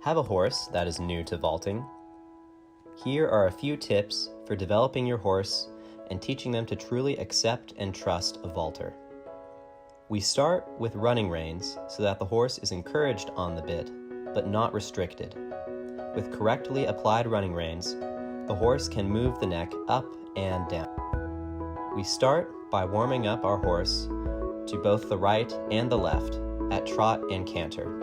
Have a horse that is new to vaulting? Here are a few tips for developing your horse and teaching them to truly accept and trust a vaulter. We start with running reins so that the horse is encouraged on the bit, but not restricted. With correctly applied running reins, the horse can move the neck up and down. We start by warming up our horse to both the right and the left at trot and canter,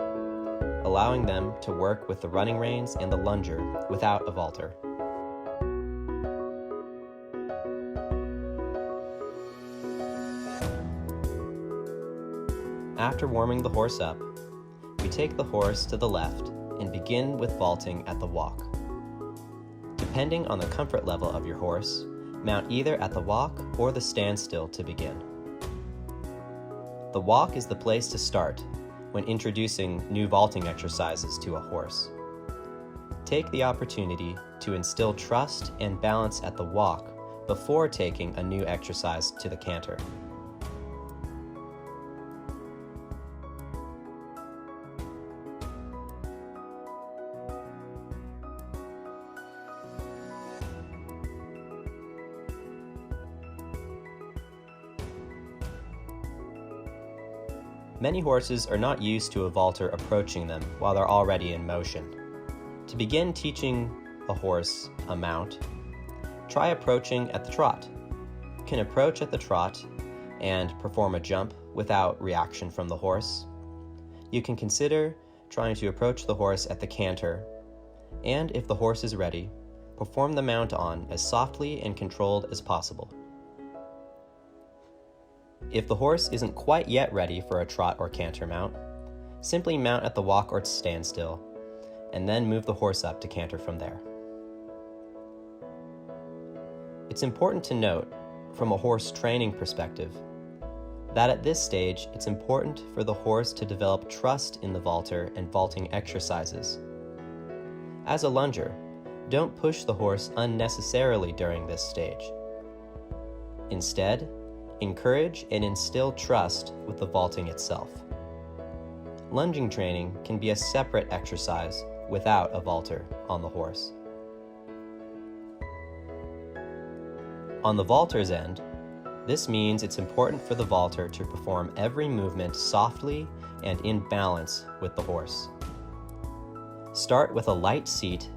allowing them to work with the running reins and the lunger without a vaulter. After warming the horse up, we take the horse to the left and begin with vaulting at the walk. Depending on the comfort level of your horse, mount either at the walk or the standstill to begin. The walk is the place to start when introducing new vaulting exercises to a horse. Take the opportunity to instill trust and balance at the walk before taking a new exercise to the canter. Many horses are not used to a vaulter approaching them while they're already in motion. To begin teaching a horse a mount, try approaching at the trot. You can approach at the trot and perform a jump without reaction from the horse. You can consider trying to approach the horse at the canter, and if the horse is ready, perform the mount on as softly and controlled as possible. If the horse isn't quite yet ready for a trot or canter mount, simply mount at the walk or standstill, and then move the horse up to canter from there. It's important to note, from a horse training perspective, that at this stage it's important for the horse to develop trust in the vaulter and vaulting exercises. As a lunger, don't push the horse unnecessarily during this stage. Instead, encourage and instill trust with the vaulting itself. Lunging training can be a separate exercise without a vaulter on the horse. On the vaulter's end, this means it's important for the vaulter to perform every movement softly and in balance with the horse. Start with a light seat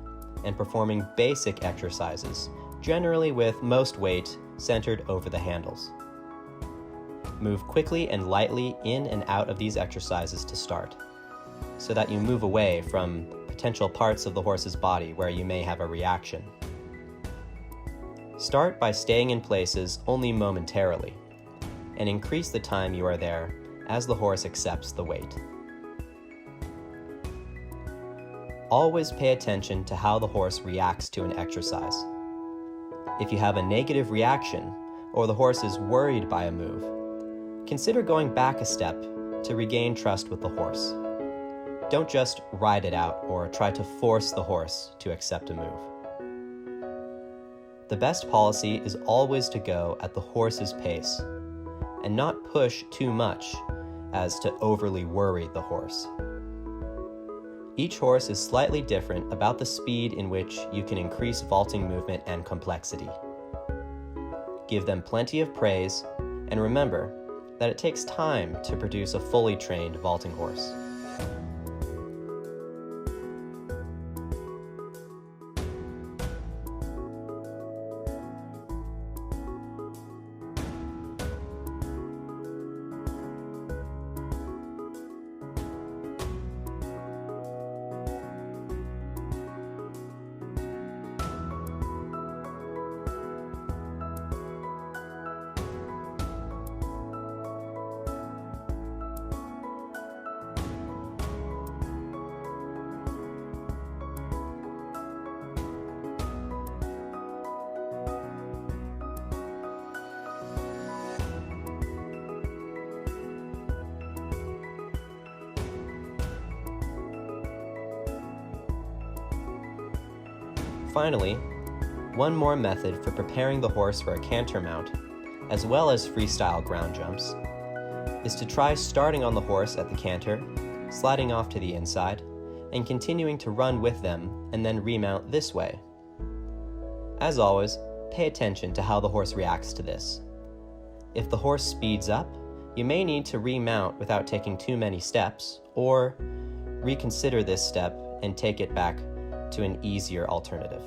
and performing basic exercises, generally with most weight centered over the handles. Move quickly and lightly in and out of these exercises to start, so that you move away from potential parts of the horse's body where you may have a reaction. Start by staying in places only momentarily, and increase the time you are there as the horse accepts the weight. Always pay attention to how the horse reacts to an exercise. If you have a negative reaction, or the horse is worried by a move, consider going back a step to regain trust with the horse. Don't just ride it out or try to force the horse to accept a move. The best policy is always to go at the horse's pace and not push too much as to overly worry the horse. Each horse is slightly different about the speed in which you can increase vaulting movement and complexity. Give them plenty of praise, and remember that it takes time to produce a fully trained vaulting horse. Finally, one more method for preparing the horse for a canter mount, as well as freestyle ground jumps, is to try starting on the horse at the canter, sliding off to the inside, and continuing to run with them and then remount this way. As always, pay attention to how the horse reacts to this. If the horse speeds up, you may need to remount without taking too many steps, or reconsider this step and take it back to an easier alternative.